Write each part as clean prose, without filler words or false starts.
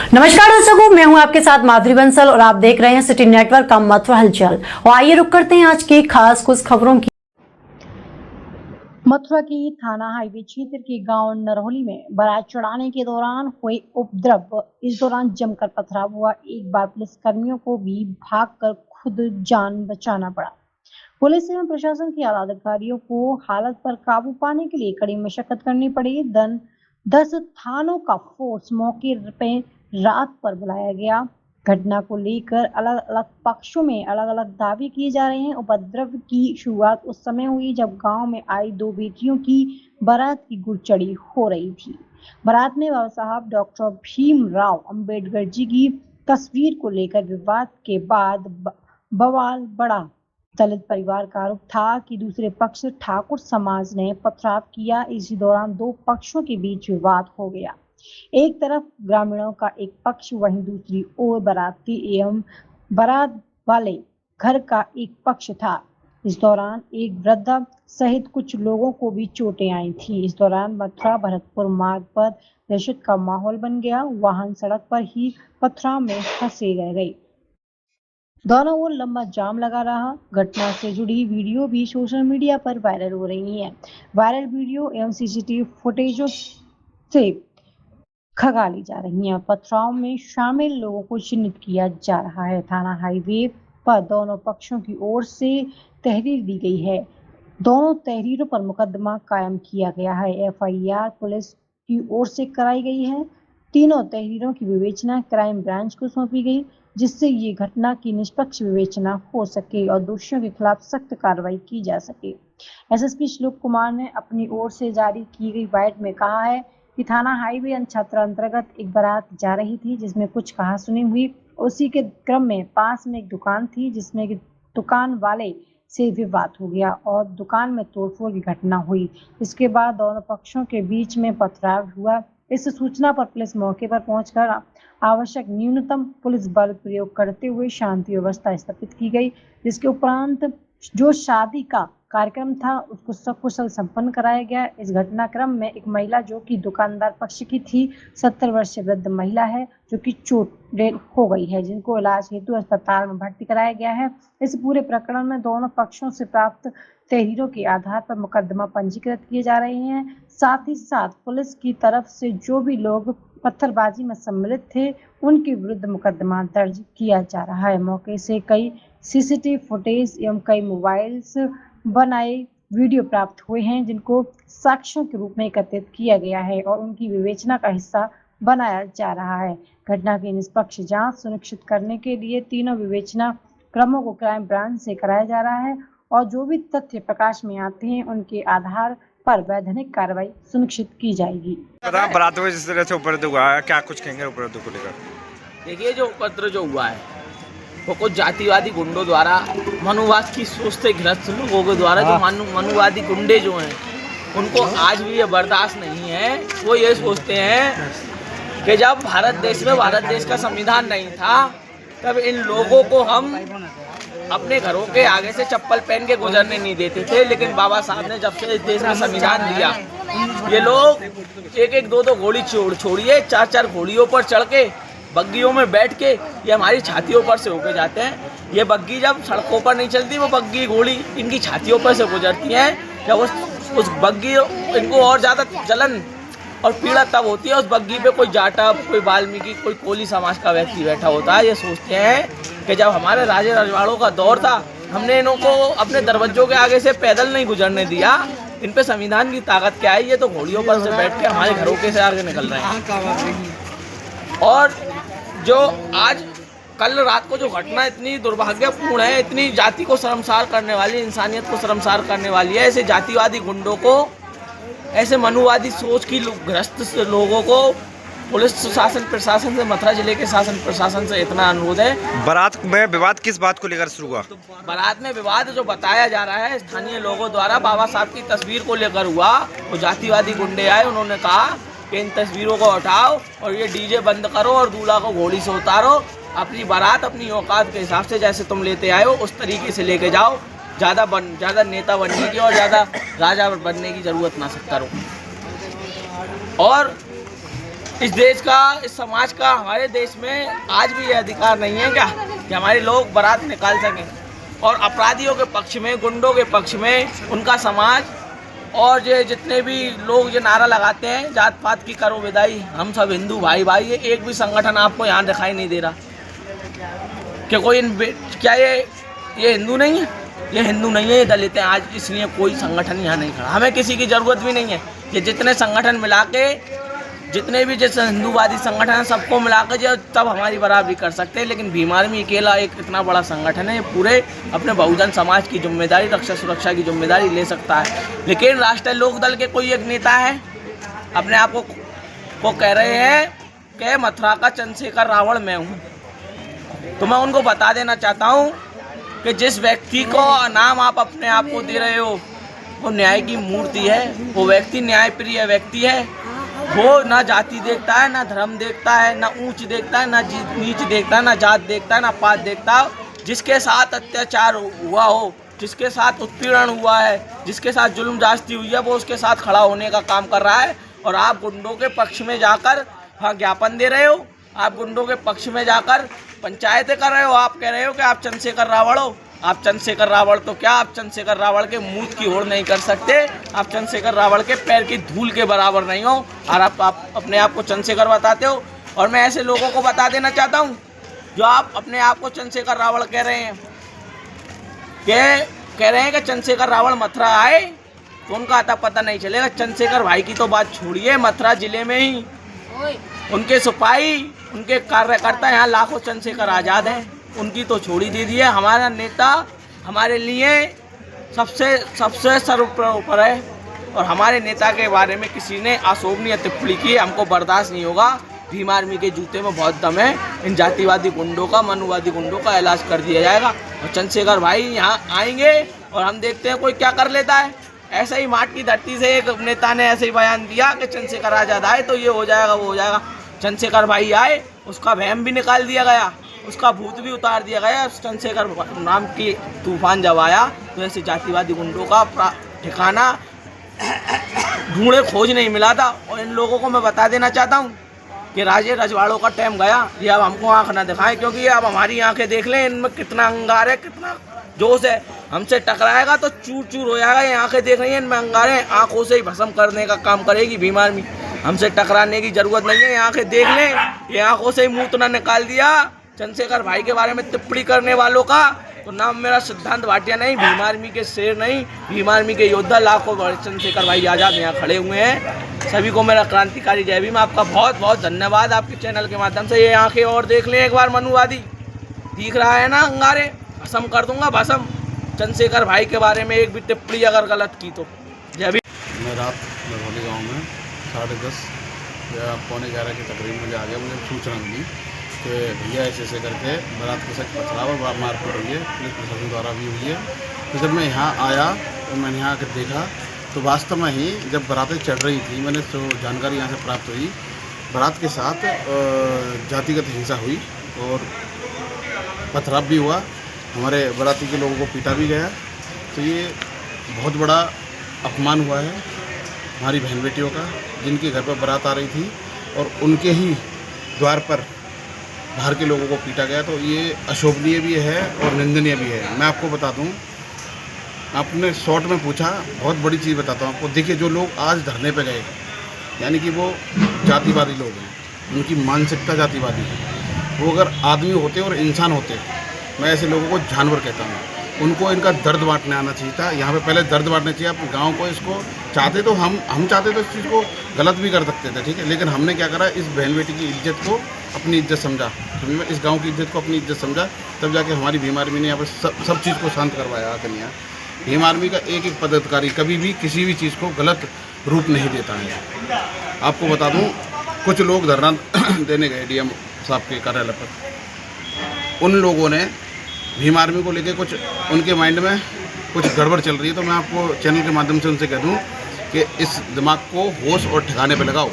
नमस्कार दर्शकों, मैं हूं आपके साथ माधुरी बंसल और आप देख रहे हैं सिटी नेटवर्क का मथुरा हलचल। और आइए रुक करते हैं आज की खास कुछ खबरों की। मथुरा की थाना हाईवे क्षेत्र के गांव नरहोली में बारात चढ़ाने के दौरान हुए उपद्रव। इस दौरान जमकर पथराव हुआ। एक बार पुलिस कर्मियों को भी भागकर खुद जान बचाना पड़ा। पुलिस एवं प्रशासन के आला अधिकारियों को हालत पर काबू पाने के लिए कड़ी मशक्कत करनी पड़ी। 10 थानों का फोर्स मौके पे रात पर बुलाया गया। घटना को लेकर अलग अलग पक्षों में अलग अलग दावे किए जा रहे हैं। उपद्रव की शुरुआत उस समय हुई जब गांव में आई 2 बेटियों की बारात की गुड़चड़ी हो रही थी। बारात में बाबा साहब डॉक्टर भीमराव अंबेडकर जी की तस्वीर को लेकर विवाद के बाद बवाल बढ़ा। दलित परिवार का आरोप था कि दूसरे पक्ष ठाकुर समाज ने पथराव किया। इसी दौरान 2 पक्षों के बीच विवाद हो गया। एक तरफ ग्रामीणों का एक पक्ष, वहीं दूसरी ओर बाराती एवं बारात वाले घर का एक पक्ष था। इस दौरान एक वृद्धा सहित कुछ लोगों को भी चोटें आई थी। इस दौरान मथुरा भरतपुर मार्ग पर दहशत का माहौल बन गया। वाहन सड़क पर ही पथराव में फंसे गए। दोनों ओर लंबा जाम लगा रहा। घटना से जुड़ी वीडियो भी सोशल मीडिया पर वायरल हो रही है। वायरल वीडियो एवं सीसीटीवी फुटेजों से खंगाली जा रही है। पथराव में शामिल लोगों को चिन्हित किया जा रहा है। थाना हाईवे पर दोनों पक्षों की ओर से तहरीर दी गई है। दोनों तहरीरों पर मुकदमा कायम किया गया है। एफआईआर पुलिस की ओर से कराई गई है। तीनों तहरीरों की विवेचना क्राइम ब्रांच को सौंपी गई, जिससे ये घटना की निष्पक्ष विवेचना हो सके और दोषियों के खिलाफ सख्त कार्रवाई की जा सके। एसएसपी श्लोक कुमार ने अपनी ओर से जारी की गई बाइट में कहा है कि थाना हाईवे क्षेत्र अंतर्गत एक बारात जा रही थी जिसमें कुछ कहासुनी हुई। उसी के क्रम में पास में एक दुकान थी जिसमें दुकान वाले से विवाद हो गया और दुकान में तोड़फोड़ की घटना हुई। इसके बाद दोनों पक्षों के बीच में पथराव हुआ। इस सूचना पर पुलिस मौके पर पहुंचकर आवश्यक न्यूनतम पुलिस बल प्रयोग करते हुए शांति व्यवस्था स्थापित की गई, जिसके उपरांत जो शादी का कार्यक्रम था उसको सकुशल संपन्न कराया गया। इस घटनाक्रम में एक महिला जो कि दुकानदार पक्ष की थी, 70 वर्षीय वृद्ध महिला है जो कि चोटें हो गई है, जिनको इलाज हेतु अस्पताल में भर्ती कराया गया है। इस पूरे प्रकरण में दोनों पक्षों से प्राप्त तहरीरों के आधार पर मुकदमा पंजीकृत किए जा रहे हैं। साथ ही साथ पुलिस की तरफ से जो भी लोग पत्थरबाजी में सम्मिलित थे उनके विरुद्ध मुकदमा दर्ज किया जा रहा है। मौके से कई सीसीटीवी फुटेज एवं कई मोबाइल्स बनाए वीडियो प्राप्त हुए हैं, जिनको साक्ष्यों के रूप में एकत्रित किया गया है और उनकी विवेचना का हिस्सा बनाया जा रहा है। घटना की निष्पक्ष जांच सुनिश्चित करने के लिए तीनों विवेचना क्रमों को क्राइम ब्रांच से कराया जा रहा है और जो भी तथ्य प्रकाश में आते हैं उनके आधार पर वैधानिक कार्रवाई सुनिश्चित की जाएगी। बारात में जिस तरह से उपद्रव हुआ है, क्या कुछ कहेंगे उपद्रव को लेकर? देखिए, जो उपद्रव जो हुआ है वो कुछ जातिवादी गुंडों द्वारा, मनुवाद की सोच से ग्रस्त लोगों के द्वारा, जो मनुवादी गुंडे जो हैं उनको आज भी ये बर्दाश्त नहीं है। वो ये सोचते हैं कि जब भारत देश का संविधान नहीं था तब इन लोगों को हम अपने घरों के आगे से चप्पल पहन के गुजरने नहीं देते थे, लेकिन बाबा साहब ने जब से इस देश में संविधान दिया, ये लोग 1-1, 2-2 घोड़ी छोड़िए 4-4 घोड़ियों पर चढ़ के बग्गियों में बैठ के ये हमारी छातियों पर से होके जाते हैं। ये बग्गी जब सड़कों पर नहीं चलती, वो बग्गी घोड़ी इनकी छातियों पर से गुजरती हैं। जब उस बग्गी इनको और ज़्यादा जलन और पीड़ा तब होती है उस बग्गी पे कोई जाटा, कोई वाल्मीकि, कोई कोली समाज का व्यक्ति बैठा होता है। ये सोचते हैं कि जब हमारे राजे रजवाड़ों का दौर था हमने इनको अपने दरवाजों के आगे से पैदल नहीं गुजरने दिया। इन पे संविधान की ताकत क्या है? ये तो घोड़ियों पर से बैठ के हमारे घरों के से आगे निकल रहे हैं। और जो आज कल रात को जो घटना इतनी दुर्भाग्यपूर्ण है, इतनी जाति को शर्मसार करने वाली, इंसानियत को शर्मसार करने वाली है। ऐसे जातिवादी गुंडों को, ऐसे मनुवादी सोच की ग्रस्त लोगों को पुलिस शासन प्रशासन से, मथुरा जिले के शासन प्रशासन से इतना अनुरोध है। बारात में विवाद किस बात को लेकर शुरू हुआ? बारात में विवाद जो बताया जा रहा है स्थानीय लोगों द्वारा बाबा साहब की तस्वीर को लेकर हुआ। वो जातिवादी गुंडे आए, उन्होंने कहा कि इन तस्वीरों को हटाओ और ये डीजे बंद करो और दूल्हा को घोड़ी से उतारो। अपनी बारात अपनी औकात के हिसाब से जैसे तुम लेते आए हो उस तरीके से लेके जाओ। ज़्यादा नेता बनने की और ज़्यादा राजा बनने की ज़रूरत ना करो। और इस देश का, इस समाज का हमारे देश में आज भी ये अधिकार नहीं है क्या कि हमारे लोग बारात निकाल सकें? और अपराधियों के पक्ष में, गुंडों के पक्ष में उनका समाज और ये जितने भी लोग ये नारा लगाते हैं जात पात की करो विदाई, हम सब हिंदू भाई भाई, ये एक भी संगठन आपको यहाँ दिखाई नहीं दे रहा कि कोई क्या ये हिंदू नहीं है? ये हिंदू नहीं है, ये दलित हैं आज, इसलिए कोई संगठन यहाँ नहीं खड़ा। हमें किसी की ज़रूरत भी नहीं है। ये जितने संगठन मिला के, जितने भी जैसे हिंदूवादी संगठन हैं सबको मिला के जो तब हमारी बराबरी कर सकते हैं, लेकिन भीम आर्मी अकेला एक इतना बड़ा संगठन है, पूरे अपने बहुजन समाज की जिम्मेदारी, रक्षा सुरक्षा की जिम्मेदारी ले सकता है। लेकिन राष्ट्रीय लोकदल के कोई एक नेता है अपने आप को कह रहे हैं कि मथुरा का चंद्रशेखर रावण मैं हूँ। तो मैं उनको बता देना चाहता हूँ कि जिस व्यक्ति को नाम आप अपने आप को दे रहे हो वो न्याय की मूर्ति है, वो व्यक्ति न्यायप्रिय व्यक्ति है। वो ना जाति देखता है, ना धर्म देखता है, ना ऊंच देखता है, ना नीच देखता है, ना जात देखता है, ना पात देखता है। जिसके साथ अत्याचार हुआ हो, जिसके साथ उत्पीड़न हुआ है, जिसके साथ जुल्म जास्ती हुई है, वो उसके साथ खड़ा होने का काम कर रहा है। और आप गुंडों के पक्ष में जाकर वहाँ ज्ञापन दे रहे हो, आप गुंडों के पक्ष में जाकर पंचायतें कर रहे हो। आप कह रहे हो कि आप चंद्रशेखर रावण हो। आप चंद्रशेखर रावण तो क्या, आप चंद्रशेखर रावण के मुंह की ओर नहीं कर सकते। आप चंद्रशेखर रावण के पैर की धूल के बराबर नहीं हो और आप अपने आप को चंद्रशेखर बताते हो। और मैं ऐसे लोगों को बता देना चाहता हूँ जो आप अपने आप को चंद्रशेखर रावण कह रहे हैं, कि चंद्रशेखर रावण मथुरा आए तो उनका आता पता नहीं चलेगा। चंद्रशेखर भाई की तो बात छोड़िए, मथुरा जिले में ही उनके सिपाही, उनके कार्यकर्ता यहाँ लाखों चंद्रशेखर आज़ाद हैं, उनकी तो छोड़ी दीजिए। हमारा नेता हमारे लिए सबसे सर्वोपरि है और हमारे नेता के बारे में किसी ने अशोभनीय टिप्पणी की हमको बर्दाश्त नहीं होगा। भीम आर्मी के जूते में बहुत दम है। इन जातिवादी गुंडों का, मनुवादी गुंडों का इलाज कर दिया जाएगा। और चंद्रशेखर भाई यहाँ आएंगे और हम देखते हैं कोई क्या कर लेता है। ऐसे ही माट की धरती से एक नेता ने ऐसे ही बयान दिया कि चंद्रशेखर आज़ाद आए तो ये हो जाएगा, वो हो जाएगा। चंद्रशेखर भाई आए, उसका वहम भी निकाल दिया गया, उसका भूत भी उतार दिया गया। चंद्रशेखर नाम की तूफान जब आया तो ऐसे जातिवादी गुंडों का ठिकाना ढूंढे खोज नहीं मिला था। और इन लोगों को मैं बता देना चाहता हूँ कि राजे रजवाड़ों का टाइम गया। ये अब हमको आँख ना दिखाएं, क्योंकि ये अब हमारी आंखें देख लें, इनमें कितना अंगार है, कितना जोश है। हमसे टकराएगा तो चूर चूर हो जाएगा। ये आंखें देख रही हैं, इनमें अंगार हैं, आँखों से ही भस्म करने का काम करेगी भीम आर्मी। हमसे टकराने की जरूरत नहीं है। ये आंखें देख लें, ये आंखों से ही मुँह तो ना निकाल दिया चंद्रशेखर भाई के बारे में टिप्पणी करने वालों का। तो नाम मेरा सिद्धांत भाटिया नहीं, भीम आर्मी के शेर नहीं, भीम आर्मी के योद्धा लाखों चंद्रशेखर भाई आज़ाद यहाँ खड़े हुए हैं। सभी को मेरा क्रांतिकारी जय भीम। आपका बहुत बहुत धन्यवाद आपके चैनल के माध्यम से। ये आंखें और देख लें एक बार, मनुवादी दिख रहा है ना, अंगारे भस्म कर दूंगा, भस्म। चंद्रशेखर भाई के बारे में एक भी टिप्पणी अगर गलत की तो जय भीम। मैं रात नरहौली गाँव में 10:30 या 11:15 के तकरीबन मुझे आ गया, मुझे सूचना मिली कि भैया ऐसे करके बारात के साथ पथराव और मारपीट हुई है, पुलिस प्रशासन द्वारा भी हुई है। तो जब मैं यहाँ आया तो मैंने यहाँ आकर देखा तो वास्तव में ही जब बारातें चढ़ रही थी, मैंने तो जानकारी यहाँ से प्राप्त हुई, बारात के साथ जातिगत हिंसा हुई और पथराव भी हुआ, हमारे बाराती के लोगों को पीटा भी गया। तो ये बहुत बड़ा अपमान हुआ है हमारी बहन बेटियों का, जिनके घर पर बारात आ रही थी और उनके ही द्वार पर बाहर के लोगों को पीटा गया। तो ये अशोभनीय भी है और निंदनीय भी है। मैं आपको बता दूं, आपने शॉर्ट में पूछा, बहुत बड़ी चीज़ बताता हूँ आपको। देखिए, जो लोग आज धरने पे गए, यानी कि वो जातिवादी लोग हैं, उनकी मानसिकता जातिवादी है। वो अगर आदमी होते और इंसान होते, मैं ऐसे लोगों को जानवर कहता हूँ। उनको इनका दर्द बांटने आना चाहिए था। यहाँ पे पहले दर्द बांटना चाहिए अपने गाँव को। इसको चाहते तो हम चाहते तो इस चीज़ को गलत भी कर सकते थे, ठीक है, लेकिन हमने क्या करा, इस बहन बेटी की इज्जत को अपनी इज्जत समझा, इस गांव की इज्जत को अपनी इज्जत समझा, तब जाके हमारी भीम आर्मी ने यहाँ पर सब चीज़ को शांत करवाया आकर यहाँ। भीम आर्मी का एक एक पदाधिकारी कभी भी किसी भी चीज़ को गलत रूप नहीं देता है। आपको बता दूँ, कुछ लोग धरना देने गए डीएम साहब के कार्यालय पर, उन लोगों ने भीम आर्मी को लेकर कुछ उनके माइंड में कुछ गड़बड़ चल रही है। तो मैं आपको चैनल के माध्यम से उनसे कह दूँ कि इस दिमाग को होश और ठिकाने पे लगाओ।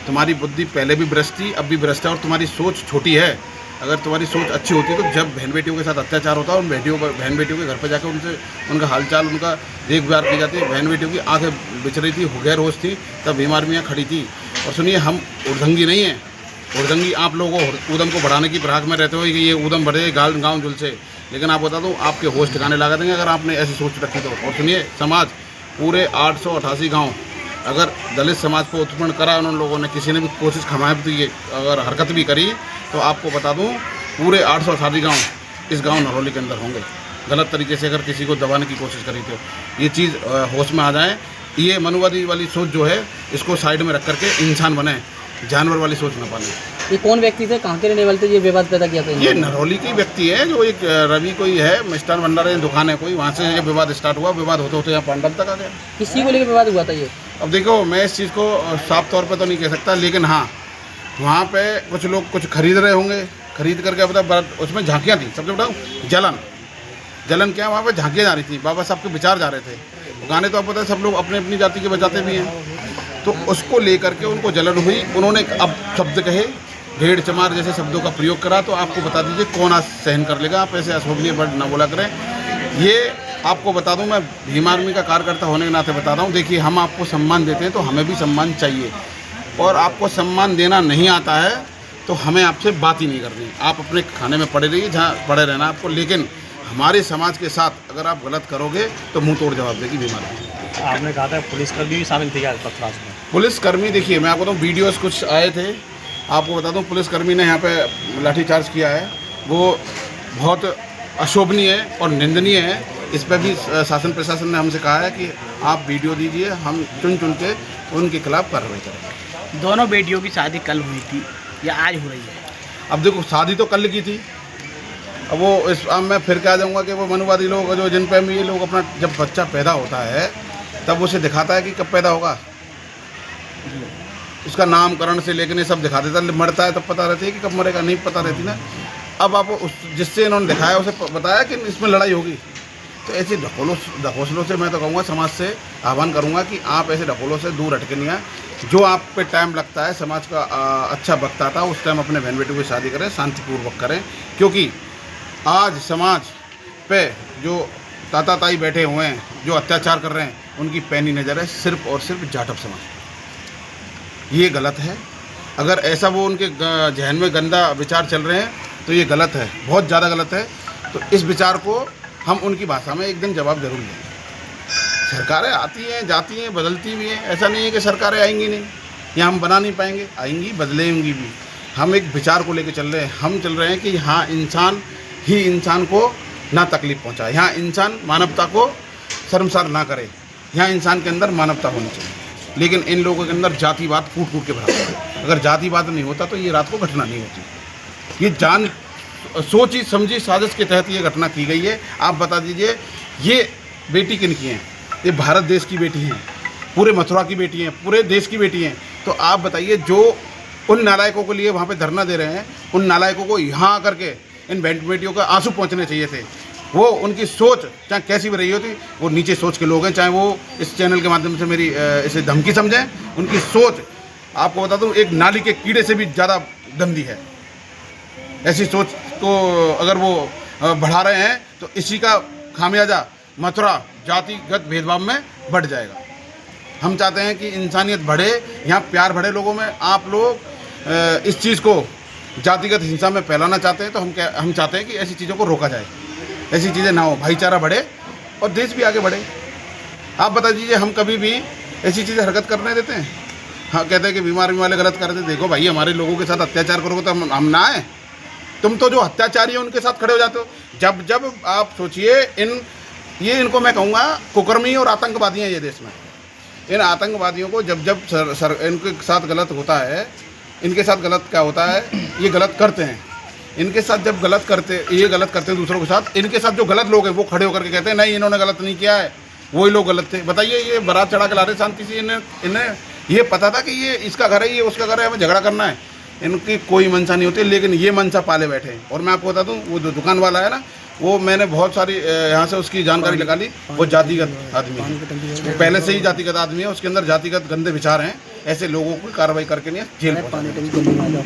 तुम्हारी बुद्धि पहले भी भ्रष्ट थी, अब भी भ्रष्ट है, और तुम्हारी सोच छोटी है। अगर तुम्हारी सोच अच्छी होती तो जब बहन बेटियों के साथ अत्याचार होता है, उन बहन बेटियों के घर पर जाकर उनसे उनका हालचाल, उनका देखभाल की जाती है। बहन बेटियों की आंखें बिछ रही थी, गैर होश थी, तब भीम आर्मी यहाँ खड़ी थी और सुनिए, हम उर्दंगी नहीं हैं। उर्दंगी आप लोगों को ऊधम को बढ़ाने की फिराक में रहते हो कि ये ऊधम बढ़े गाँव जुल से, लेकिन आप बता दूं आपके होश ठिकाने लगा देंगे अगर आपने ऐसी सोच रखी तो। और सुनिए, समाज पूरे 888 गांव अगर दलित समाज को उत्पन्न करा उन लोगों ने, किसी ने भी कोशिश खमाए तो ये अगर हरकत भी करी तो आपको बता दूं पूरे 888 गांव इस गांव नरौली के अंदर होंगे। गलत तरीके से अगर किसी को दबाने की कोशिश करी तो ये चीज़ होश में आ जाए। ये मनुवादी वाली सोच जो है इसको साइड में रख करके इंसान बने, जानवर वाली सोच न पाले। ये कौन व्यक्ति थे, कहाँ के रहने वाले थे, ये विवाद पैदा किया था? ये नरौली की व्यक्ति है, जो एक रवि कोई है, मिष्ठान भंडार दुकान है कोई, वहाँ से ये विवाद स्टार्ट हुआ। विवाद होते होते यहाँ पांडल तक आ गया। किसी को लेकर विवाद हुआ था ये? अब देखो, मैं इस चीज़ को साफ तौर पे तो नहीं कह सकता, लेकिन हाँ वहाँ पे कुछ लोग कुछ खरीद रहे होंगे, खरीद करके अब उसमें झांकियाँ थी। सबसे बताऊँ, जलन क्या, वहाँ पे झांकियाँ जा रही थी, बाबा साहब के विचार जा रहे थे। गाने तो आप पता है सब लोग अपने अपनी जाति के बजाते भी हैं, तो उसको लेकर के उनको जलन हुई। उन्होंने अब शब्द कहे, भेड़ चमार जैसे शब्दों का प्रयोग करा, तो आपको बता दीजिए कौन आज सहन कर लेगा। आप ऐसे अशोभनीय वर्ड ना बोला करें। ये आपको बता दूं, मैं भीम आर्मी का कार्यकर्ता होने के नाते बता रहा हूँ। देखिए, हम आपको सम्मान देते हैं तो हमें भी सम्मान चाहिए, और आपको सम्मान देना नहीं आता है तो हमें आपसे बात ही नहीं करनी। आप अपने खाने में पड़े रहिए, जहाँ पड़े रहना आपको, लेकिन हमारे समाज के साथ अगर आप गलत करोगे तो मुंह तोड़ जवाब देगी भीम आर्मी। आपने कहा था पुलिसकर्मी भी शामिल थे क्या पथराव में? पुलिसकर्मी, देखिए मैं आपको बताऊँ, वीडियोज़ कुछ आए थे, आपको बता दूं पुलिसकर्मी ने यहाँ पे लाठीचार्ज किया है, वो बहुत अशोभनीय है और निंदनीय है। इस पर भी शासन प्रशासन ने हमसे कहा है कि आप वीडियो दीजिए, हम चुन के उनके खिलाफ कार्रवाई करेंगे। दोनों बेटियों की शादी कल हुई थी या आज हो रही है? अब देखो, शादी तो कल की थी। अब वो अब मैं फिर कह जाऊँगा कि वो मनुवादी लोग जो जिन पर ये लोग अपना जब बच्चा पैदा होता है तब उसे दिखाता है कि कब पैदा होगा, उसका नामकरण से लेकर ये सब दिखा देता है। मरता है तब पता रहती है कि कब मरेगा, नहीं पता रहती ना। अब आप उस जिससे इन्होंने दिखाया उसे बताया कि इसमें लड़ाई होगी, तो ऐसे ढकोसलों से मैं तो कहूँगा, समाज से आह्वान करूँगा कि आप ऐसे ढकोलों से दूर हटके नहीं आए। जो आप पे टाइम लगता है, समाज का अच्छा वक्त आता है, उस टाइम अपने बहन बेटियों की शादी करें, शांतिपूर्वक करें। क्योंकि आज समाज पे जो ताता ताई बैठे हुए हैं, जो अत्याचार कर रहे हैं, उनकी पैनी नज़र है सिर्फ और सिर्फ जाटव समाज। ये गलत है। अगर ऐसा वो उनके जहन में गंदा विचार चल रहे हैं तो ये गलत है, बहुत ज़्यादा गलत है। तो इस विचार को हम उनकी भाषा में एक दिन जवाब जरूर देंगे। सरकारें आती हैं, जाती हैं, बदलती भी हैं, ऐसा नहीं है कि सरकारें आएंगी नहीं या हम बना नहीं पाएंगे, आएंगी, बदलेंगी भी। हम एक विचार को लेकर चल रहे हैं। हम चल रहे हैं कि हाँ, इंसान ही इंसान को ना तकलीफ़ पहुँचाए, यहाँ इंसान मानवता को शर्मसार ना करे, यहाँ इंसान के अंदर मानवता होनी चाहिए। लेकिन इन लोगों के अंदर जातिवाद कूट कूट के भरा है। अगर जातिवाद नहीं होता तो ये रात को घटना नहीं होती। ये जान सोची समझी साजिश के तहत ये घटना की गई है। आप बता दीजिए, ये बेटी किन की हैं? ये भारत देश की बेटी हैं, पूरे मथुरा की बेटी हैं, पूरे देश की बेटी हैं। तो आप बताइए, जो उन नालायकों के लिए वहाँ पे धरना दे रहे हैं, उन नालायकों को यहाँ आकर के इन बेटियों का आंसू पहुँचने चाहिए थे। वो उनकी सोच चाहे कैसी भी रही होती, वो नीचे सोच के लोग हैं, चाहे वो इस चैनल के माध्यम से मेरी इसे धमकी समझें। उनकी सोच आपको बता दूं, एक नाली के कीड़े से भी ज़्यादा गंदी है। ऐसी सोच को अगर वो बढ़ा रहे हैं तो इसी का खामियाजा मथुरा जातिगत भेदभाव में बढ़ जाएगा। हम चाहते हैं कि इंसानियत बढ़े, यहाँ प्यार बढ़े लोगों में। आप लोग इस चीज़ को जातिगत हिंसा में फैलाना चाहते हैं, तो हम चाहते हैं कि ऐसी चीज़ों को रोका जाए, ऐसी चीज़ें ना हो, भाईचारा बढ़े और देश भी आगे बढ़े। आप बता दीजिए, हम कभी भी ऐसी चीज़ें हरकत करने देते हैं? हाँ, कहते हैं कि बीमार वाले गलत करते हैं। देखो भाई, हमारे लोगों के साथ अत्याचार करोगे तो हम ना आए? तुम तो जो अत्याचारी है उनके साथ खड़े हो जाते हो। जब आप सोचिए, इनको मैं कहूँगा कुकर्मी और आतंकवादी हैं ये देश में। इन आतंकवादियों को जब इनके साथ गलत होता है, इनके साथ गलत क्या होता है, ये गलत करते हैं। इनके साथ जब ये गलत करते हैं दूसरों के साथ, इनके साथ जो गलत लोग हैं वो खड़े होकर के कहते हैं नहीं, इन्होंने गलत नहीं किया है, वही लोग गलत थे। बताइए, ये बारात चढ़ा के ला रहे शांति से। इन्हें ये पता था कि ये इसका घर है, ये उसका घर है, हमें झगड़ा करना है। इनकी कोई मंशा नहीं होती, लेकिन ये मंशा पाले बैठे हैं। और मैं आपको बता दूं, वो जो दुकान वाला है ना, वो मैंने बहुत सारी यहाँ से उसकी जानकारी लगा ली। वो जातिगत आदमी है, वो पहले से ही जातिगत आदमी है, उसके अंदर जातिगत गंदे विचार हैं। ऐसे लोगों को कार्रवाई करके नहीं जेल पहुंचाना।